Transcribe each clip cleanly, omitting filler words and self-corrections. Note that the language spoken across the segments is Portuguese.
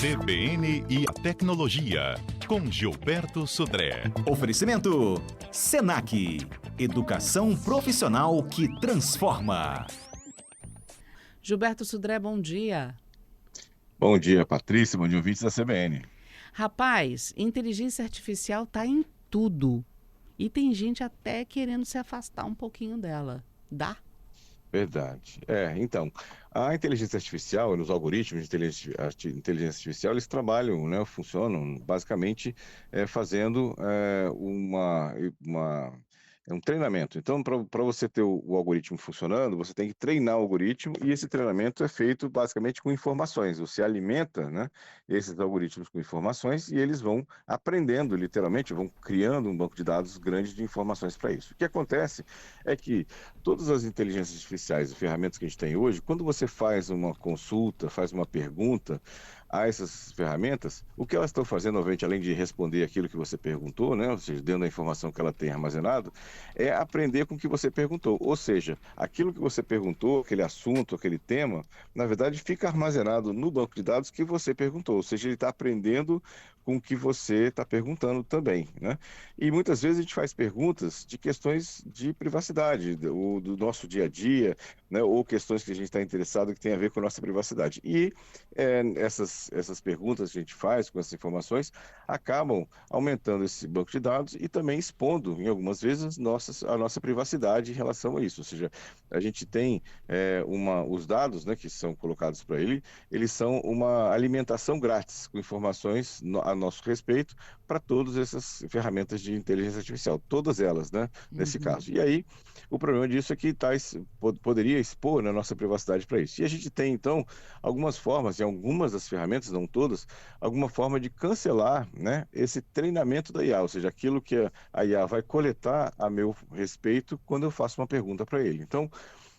CBN e a Tecnologia, com Gilberto Sudré. Oferecimento Senac, educação profissional que transforma. Gilberto Sudré, bom dia. Bom dia, Patrícia, bom dia, ouvintes da CBN. Rapaz, inteligência artificial está em tudo. E tem gente até querendo se afastar um pouquinho dela. Dá? Verdade. Então, a inteligência artificial, os algoritmos de inteligência artificial, eles trabalham, né, funcionam basicamente fazendo um treinamento. Então, para você ter o algoritmo funcionando, você tem que treinar o algoritmo e esse treinamento é feito basicamente com informações. Você alimenta, né, esses algoritmos com informações e eles vão aprendendo, literalmente, vão criando um banco de dados grande de informações para isso. O que acontece é que todas as inteligências artificiais e ferramentas que a gente tem hoje, quando você faz uma consulta, faz uma pergunta a essas ferramentas, o que elas estão fazendo, obviamente, além de responder aquilo que você perguntou, né, ou seja, dentro da informação que ela tem armazenado, é aprender com o que você perguntou. Ou seja, aquilo que você perguntou, aquele assunto, aquele tema, na verdade fica armazenado no banco de dados que você perguntou. Ou seja, ele está aprendendo com o que você está perguntando também, né? E muitas vezes a gente faz perguntas de questões de privacidade, do nosso dia a dia, né? Ou questões que a gente está interessado que tem a ver com a nossa privacidade. E essas perguntas que a gente faz com essas informações acabam aumentando esse banco de dados e também expondo, em algumas vezes, a nossa privacidade em relação a isso. Ou seja, a gente tem os dados, né, que são colocados para eles são uma alimentação grátis com informações a nosso respeito para todas essas ferramentas de inteligência artificial, todas elas, né, nesse caso. E aí, o problema disso é que poderia expor, né, a nossa privacidade para isso. E a gente tem, então, algumas formas, em algumas das ferramentas, não todas, alguma forma de cancelar, né, esse treinamento da IA, ou seja, aquilo que a IA vai coletar a meu respeito quando eu faço uma pergunta para ele. Então,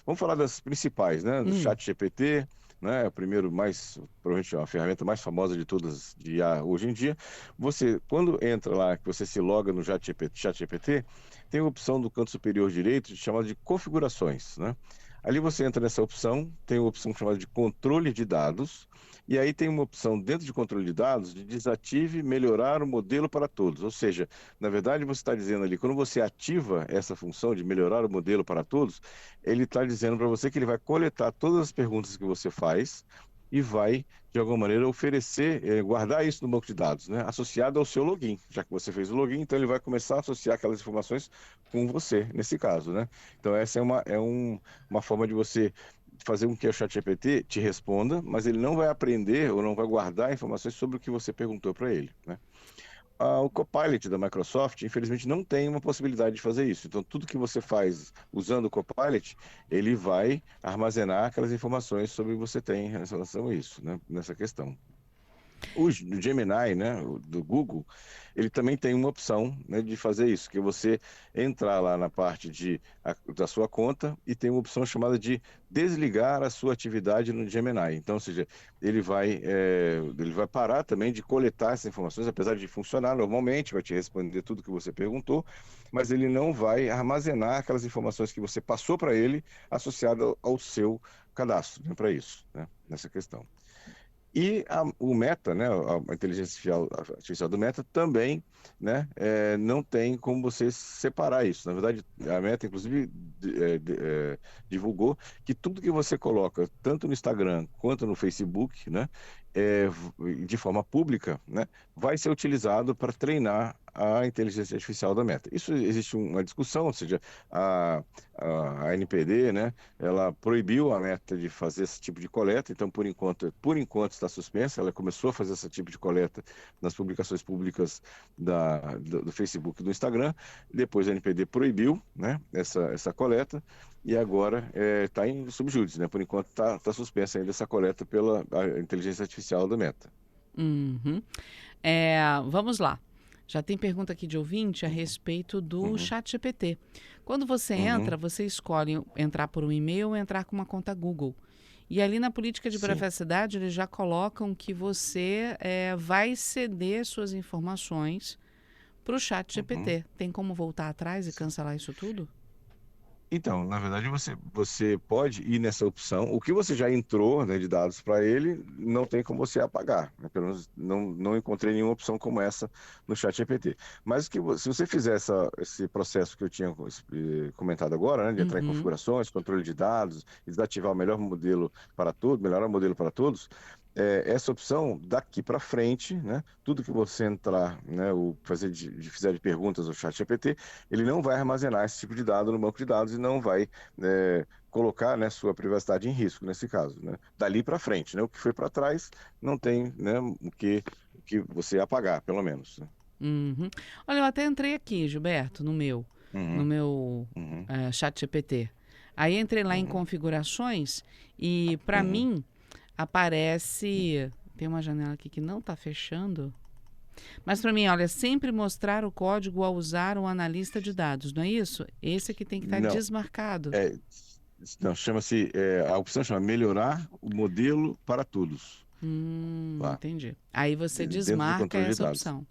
vamos falar das principais, né, do ChatGPT, né, provavelmente a ferramenta mais famosa de todas de IA hoje em dia. Você, quando entra lá, que você se loga no ChatGPT, tem a opção do canto superior direito chamada de configurações, né? Ali você entra nessa opção, tem uma opção chamada de controle de dados, e aí tem uma opção dentro de controle de dados de desative e melhorar o modelo para todos. Ou seja, na verdade você está dizendo ali, quando você ativa essa função de melhorar o modelo para todos, ele está dizendo para você que ele vai coletar todas as perguntas que você faz e vai, de alguma maneira, oferecer, guardar isso no banco de dados, né, associado ao seu login. Já que você fez o login, então ele vai começar a associar aquelas informações com você, nesse caso, né? Então essa uma forma de você fazer com que o ChatGPT te responda, mas ele não vai aprender ou não vai guardar informações sobre o que você perguntou para ele, né? O Copilot da Microsoft, infelizmente, não tem uma possibilidade de fazer isso. Então, tudo que você faz usando o Copilot, ele vai armazenar aquelas informações sobre o que você tem em relação a isso, né, nessa questão. O Gemini, né, do Google, ele também tem uma opção, né, de fazer isso, que é você entrar lá na parte da sua conta e tem uma opção chamada de desligar a sua atividade no Gemini. Então, ou seja, ele vai parar também de coletar essas informações, apesar de funcionar normalmente, vai te responder tudo que você perguntou, mas ele não vai armazenar aquelas informações que você passou para ele associado ao seu cadastro, né, para isso, né, nessa questão. E o Meta, né, a inteligência artificial do Meta também, né, não tem como você separar isso. Na verdade, a Meta, inclusive, divulgou que tudo que você coloca, tanto no Instagram quanto no Facebook, né, de forma pública, né, vai ser utilizado para treinar a inteligência artificial da Meta. Isso existe uma discussão, ou seja, a NPD, né, ela proibiu a Meta de fazer esse tipo de coleta, então por enquanto está suspensa. Ela começou a fazer esse tipo de coleta nas publicações públicas do Facebook e do Instagram, depois a NPD proibiu, né, essa coleta, e agora está em subjúdice, né, por enquanto está suspensa ainda essa coleta pela inteligência artificial da Meta. Vamos lá. Já tem pergunta aqui de ouvinte a respeito do ChatGPT. Quando você entra, você escolhe entrar por um e-mail ou entrar com uma conta Google. E ali na política de privacidade, eles já colocam que você vai ceder suas informações para o ChatGPT. Tem como voltar atrás e cancelar isso tudo? Então, na verdade, você pode ir nessa opção. O que você já entrou, né, de dados para ele, não tem como você apagar, né? Pelo menos não encontrei nenhuma opção como essa no ChatGPT. Mas se você fizer esse processo que eu tinha comentado agora, né, de entrar em Uhum. configurações, controle de dados, e desativar o melhor modelo para todos, melhorar o modelo para todos, essa opção daqui para frente, né, tudo que você entrar, né, fizer de perguntas ao ChatGPT, ele não vai armazenar esse tipo de dado no banco de dados e não vai colocar, né, sua privacidade em risco nesse caso, né? Dali para frente, né? O que foi para trás não tem, né, o que você apagar, pelo menos, né? Uhum. Olha, eu até entrei aqui, Gilberto, no meu, no Uhum, meu uhum, ChatGPT. Aí entrei lá em uhum, configurações e para uhum. mim aparece, tem uma janela aqui que não está fechando, mas para mim, olha, sempre mostrar o código ao usar o analista de dados, não é isso? Esse aqui tem que estar Não, desmarcado. é, não, a opção chama melhorar o modelo para todos, lá, Entendi. Aí você dentro do desmarca controle de essa dados. opção.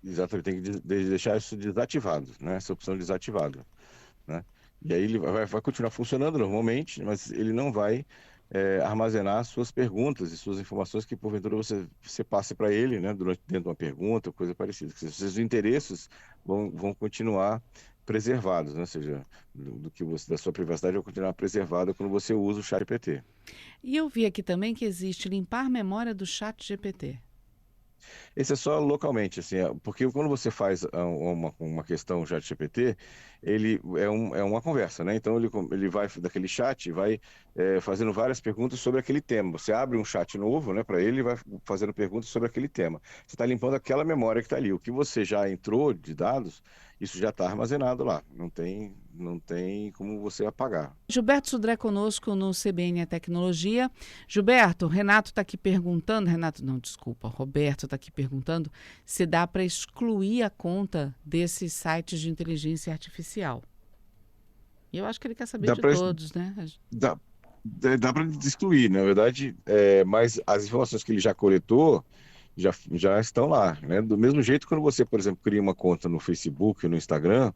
Exatamente, tem que deixar isso desativado, né? Essa opção desativada, né? E aí ele vai continuar funcionando normalmente, mas ele não vai armazenar suas perguntas e suas informações que porventura você passe para ele, né? Dentro de uma pergunta, coisa parecida. Seus interesses vão continuar preservados, né? Ou seja, da sua privacidade vai continuar preservada quando você usa o ChatGPT. E eu vi aqui também que existe limpar memória do ChatGPT. Esse é só localmente, assim, porque quando você faz uma questão ChatGPT, ele é uma conversa, né? Então ele vai daquele chat, vai fazendo várias perguntas sobre aquele tema. Você abre um chat novo, né, para ele e vai fazendo perguntas sobre aquele tema. Você está limpando aquela memória que está ali. O que você já entrou de dados, isso já está armazenado lá. Não tem como você apagar. Gilberto Sudré conosco no CBN Tecnologia. Gilberto, Renato está aqui perguntando, Roberto está aqui perguntando se dá para excluir a conta desses sites de inteligência artificial. E eu acho que ele quer saber Dá de para todos, né? dá, dá para excluir, na verdade, mas as informações que ele já coletou já estão lá, né? Do mesmo jeito, quando você, por exemplo, cria uma conta no Facebook, no Instagram,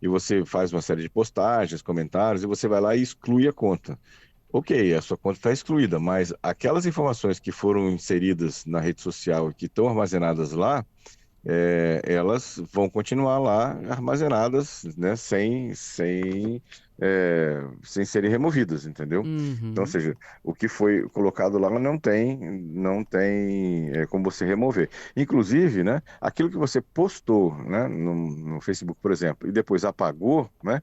e você faz uma série de postagens, comentários, e você vai lá e exclui a conta. Ok, a sua conta está excluída, mas aquelas informações que foram inseridas na rede social e que estão armazenadas lá, elas vão continuar lá armazenadas, né, sem serem removidas, entendeu? Então, ou Uhum. seja, o que foi colocado lá não tem como você remover. Inclusive, né, aquilo que você postou, né, no Facebook, por exemplo, e depois apagou, né,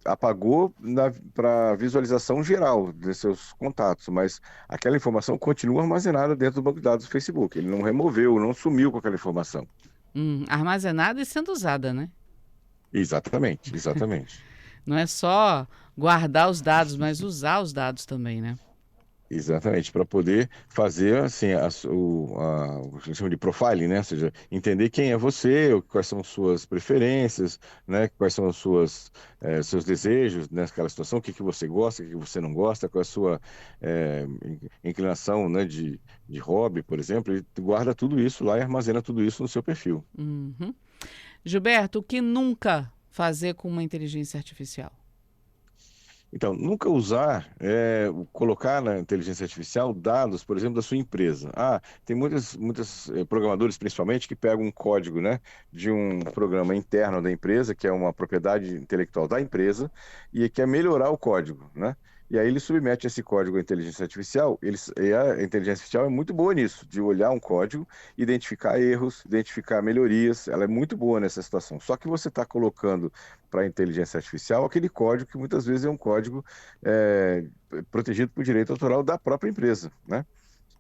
apagou para visualização geral de seus contatos, mas aquela informação continua armazenada dentro do banco de dados do Facebook. Ele não removeu, não sumiu com aquela informação. Armazenada e sendo usada, né? Exatamente, exatamente. Não é só guardar os dados, mas usar os dados também, né? Exatamente, para poder fazer assim, o que chama de profiling, né? Ou seja, entender quem é você, quais são suas preferências, né? Quais são seus desejos nessa situação, o que você gosta, o que você não gosta, qual é a sua inclinação, né? De hobby, por exemplo. Ele guarda tudo isso lá e armazena tudo isso no seu perfil. Uhum. Gilberto, o que nunca fazer com uma inteligência artificial? Então, nunca usar, colocar na inteligência artificial dados, por exemplo, da sua empresa. Tem muitos programadores, principalmente, que pegam um código, né, de um programa interno da empresa, que é uma propriedade intelectual da empresa, e quer melhorar o código, né? E aí ele submete esse código à inteligência artificial, e a inteligência artificial é muito boa nisso, de olhar um código, identificar erros, identificar melhorias, ela é muito boa nessa situação. Só que você está colocando para a inteligência artificial aquele código que muitas vezes é um código protegido por direito autoral da própria empresa, né?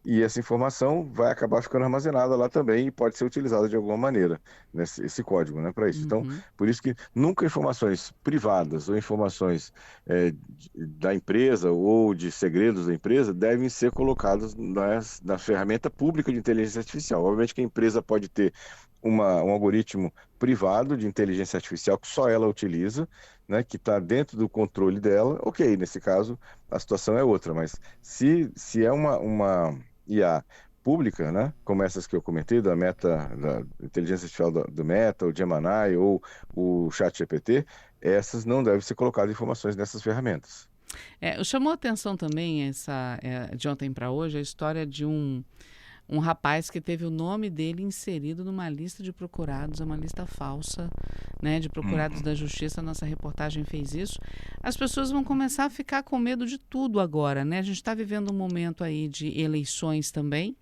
E essa informação vai acabar ficando armazenada lá também e pode ser utilizada de alguma maneira, esse código, né, para isso. Então, Uhum. por isso que nunca informações privadas ou informações da empresa ou de segredos da empresa devem ser colocadas na ferramenta pública de inteligência artificial. Obviamente que a empresa pode ter um algoritmo privado de inteligência artificial que só ela utiliza, né, que está dentro do controle dela. Ok, nesse caso a situação é outra, mas se é uma IA pública, né, como essas que eu comentei, da inteligência artificial do Meta, o Gemini ou o ChatGPT, essas não devem ser colocadas informações nessas ferramentas. Chamou atenção também de ontem para hoje a história de um rapaz que teve o nome dele inserido numa lista de procurados, uma lista falsa, né, de procurados da justiça. A nossa reportagem fez isso. As pessoas vão começar a ficar com medo de tudo agora, né? A gente está vivendo um momento aí de eleições também,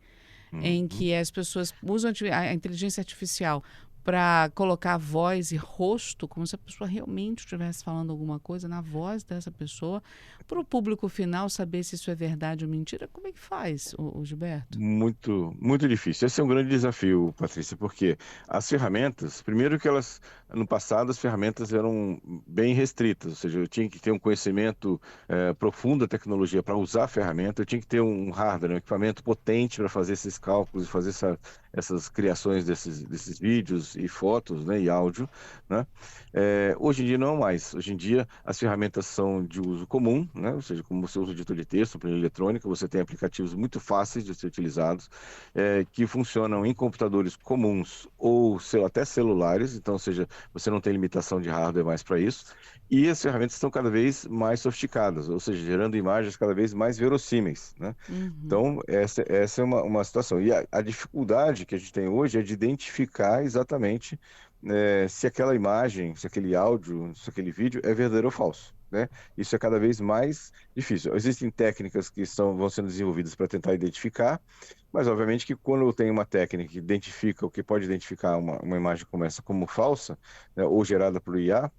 em que as pessoas usam a inteligência artificial para colocar voz e rosto, como se a pessoa realmente estivesse falando alguma coisa na voz dessa pessoa, para o público final saber se isso é verdade ou mentira. Como é que faz, o Gilberto? Muito, muito difícil. Esse é um grande desafio, Patrícia, porque as ferramentas, primeiro que elas, no passado, as ferramentas eram bem restritas, ou seja, eu tinha que ter um conhecimento profundo da tecnologia para usar a ferramenta, eu tinha que ter um hardware, um equipamento potente para fazer esses cálculos e fazer essas criações desses vídeos e fotos, né, e áudio, né? Hoje em dia não mais. Hoje em dia as ferramentas são de uso comum, né? Ou seja, como você usa o editor de texto, planilha eletrônica, você tem aplicativos muito fáceis de ser utilizados, que funcionam em computadores comuns ou até celulares, então, ou seja, você não tem limitação de hardware mais para isso. E as ferramentas estão cada vez mais sofisticadas, ou seja, gerando imagens cada vez mais verossímeis, né? Então, essa é uma situação. E a dificuldade que a gente tem hoje é de identificar exatamente se aquela imagem, se aquele áudio, se aquele vídeo é verdadeiro ou falso, né? Isso é cada vez mais difícil. Existem técnicas que vão sendo desenvolvidas para tentar identificar, mas obviamente que quando tem uma técnica que identifica, o que pode identificar uma imagem como essa como falsa, né, ou gerada por IA,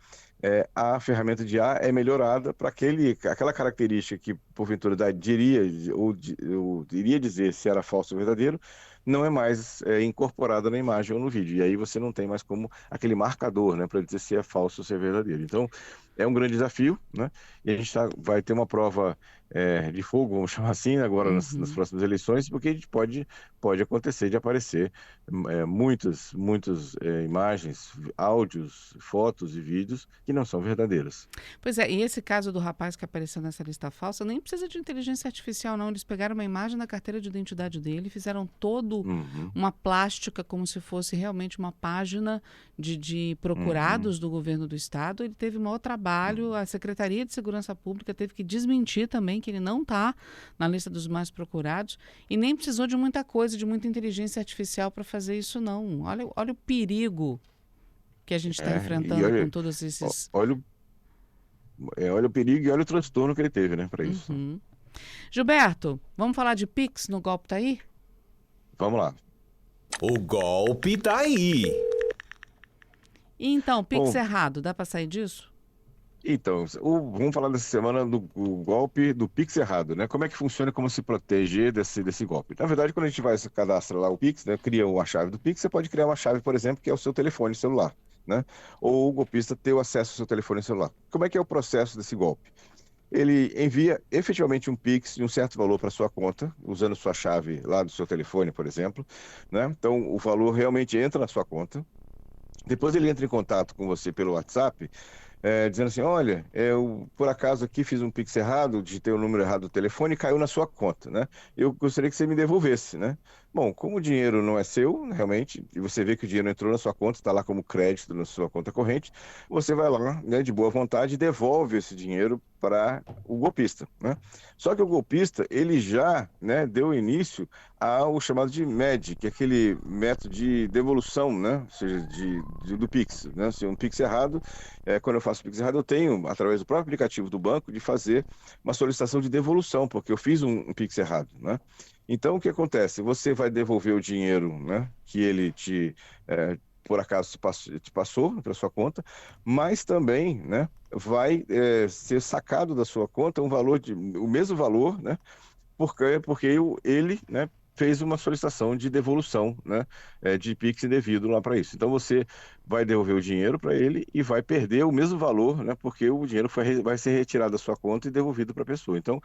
a ferramenta de IA é melhorada para aquela característica que porventura diria ou iria dizer se era falso ou verdadeiro, não é mais incorporada na imagem ou no vídeo. E aí você não tem mais como aquele marcador, né, para dizer se é falso ou se é verdadeiro. Então, é um grande desafio, né? E a gente vai ter uma prova de fogo, vamos chamar assim, agora nas próximas eleições, porque a gente pode acontecer de aparecer muitas imagens, áudios, fotos e vídeos que não são verdadeiras. Pois é, e esse caso do rapaz que apareceu nessa lista falsa, nem precisa de inteligência artificial, não. Eles pegaram uma imagem da carteira de identidade dele, fizeram todo uma plástica como se fosse realmente uma página de procurados do governo do estado. Ele teve um maior trabalho, a Secretaria de Segurança Pública teve que desmentir também que ele não está na lista dos mais procurados e nem precisou de muita coisa, de muita inteligência artificial para fazer isso, não. Olha o perigo que a gente está enfrentando com todos esses... Olha o perigo e olha o transtorno que ele teve, né, para isso. Gilberto, vamos falar de Pix no golpe tá aí? Vamos lá. O golpe tá aí. E então, Pix errado, dá para sair disso? Então, vamos falar dessa semana do golpe do Pix errado, né? Como é que funciona, como se proteger desse golpe? Na verdade, quando a gente vai cadastrar lá o Pix, né, cria uma chave do Pix, você pode criar uma chave, por exemplo, que é o seu telefone celular, né? Ou o golpista ter o acesso ao seu telefone celular. Como é que é o processo desse golpe? Ele envia efetivamente um Pix de um certo valor para sua conta, usando sua chave lá do seu telefone, por exemplo, né? Então, o valor realmente entra na sua conta. Depois ele entra em contato com você pelo WhatsApp, dizendo assim, olha, eu por acaso aqui fiz um Pix errado, digitei o número errado do telefone e caiu na sua conta, né? Eu gostaria que você me devolvesse, né? Bom, como o dinheiro não é seu, realmente, e você vê que o dinheiro entrou na sua conta, está lá como crédito na sua conta corrente, você vai lá, né, de boa vontade e devolve esse dinheiro para o golpista, né? Só que o golpista, ele já, né, deu início ao chamado de MED, que é aquele método de devolução, né? Ou seja, do Pix, né? Se um Pix errado, quando eu faço Pix errado, eu tenho, através do próprio aplicativo do banco, de fazer uma solicitação de devolução, porque eu fiz um Pix errado, né? Então, o que acontece? Você vai devolver o dinheiro, né, que ele por acaso te passou para sua conta, mas também, né, vai ser sacado da sua conta o mesmo valor, né, porque ele, né, fez uma solicitação de devolução, né, de Pix indevido lá para isso. Então você vai devolver o dinheiro para ele e vai perder o mesmo valor, né, porque o dinheiro vai ser retirado da sua conta e devolvido para a pessoa. Então,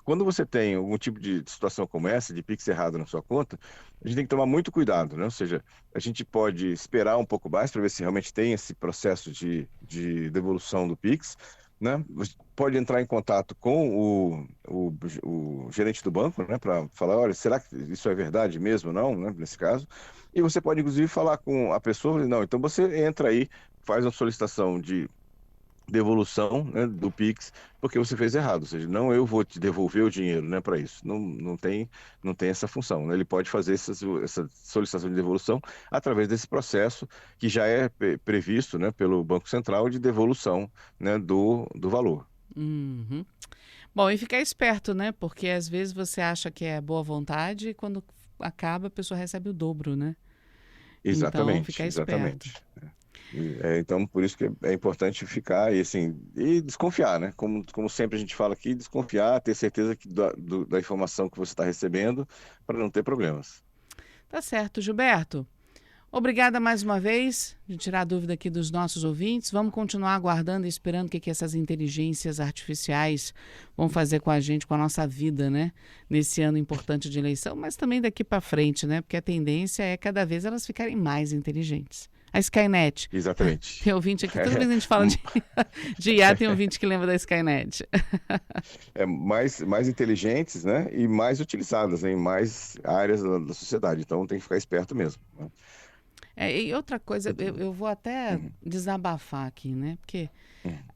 quando você tem algum tipo de situação como essa, de Pix errado na sua conta, a gente tem que tomar muito cuidado, né? Ou seja, a gente pode esperar um pouco mais para ver se realmente tem esse processo de devolução do Pix, né? Você pode entrar em contato com o gerente do banco, né? Para falar, olha, será que isso é verdade mesmo ou não, né? Nesse caso. E você pode, inclusive, falar com a pessoa, não, então você entra aí, faz uma solicitação de devolução, né, do Pix, porque você fez errado, ou seja, não eu vou te devolver o dinheiro, né, para isso, não tem essa função, né? Ele pode fazer essa solicitação de devolução através desse processo que já é previsto, né, pelo Banco Central de devolução, né, do valor. Uhum. Bom, e ficar esperto, né? Porque às vezes você acha que é boa vontade e quando acaba a pessoa recebe o dobro, né? Então, Exatamente, ficar esperto. exatamente. Então, por isso que é importante ficar e, assim, e desconfiar, né? Como sempre a gente fala aqui, desconfiar, ter certeza da informação que você está recebendo para não ter problemas. Tá certo, Gilberto. Obrigada mais uma vez de tirar a dúvida aqui dos nossos ouvintes. Vamos continuar aguardando e esperando o que essas inteligências artificiais vão fazer com a gente, com a nossa vida, né? Nesse ano importante de eleição, mas também daqui para frente, né? Porque a tendência é cada vez elas ficarem mais inteligentes. A Skynet. Exatamente. Tem ouvinte aqui, toda vez a gente fala de IA, tem ouvinte que lembra da Skynet. Mais inteligentes, né? E mais utilizadas em mais áreas da sociedade. Então, tem que ficar esperto mesmo, né? E outra coisa, eu vou até desabafar aqui, né? Porque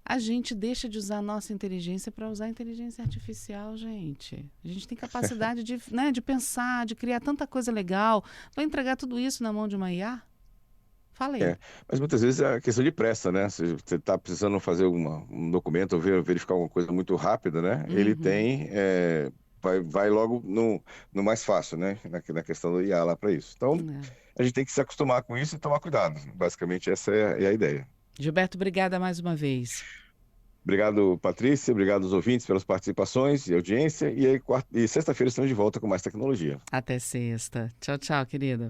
a gente deixa de usar a nossa inteligência para usar a inteligência artificial, gente. A gente tem capacidade de, né, de pensar, de criar tanta coisa legal. Vai entregar tudo isso na mão de uma IA? Fala aí. Mas muitas vezes é questão de pressa, né? Se você está precisando fazer um documento ou verificar alguma coisa muito rápida, né? Ele vai logo no mais fácil, né? Na questão do IA lá para isso. Então, a gente tem que se acostumar com isso e tomar cuidado. Basicamente, essa é a ideia. Gilberto, obrigada mais uma vez. Obrigado, Patrícia. Obrigado aos ouvintes pelas participações e audiência. E sexta-feira estamos de volta com mais tecnologia. Até sexta. Tchau, tchau, querida.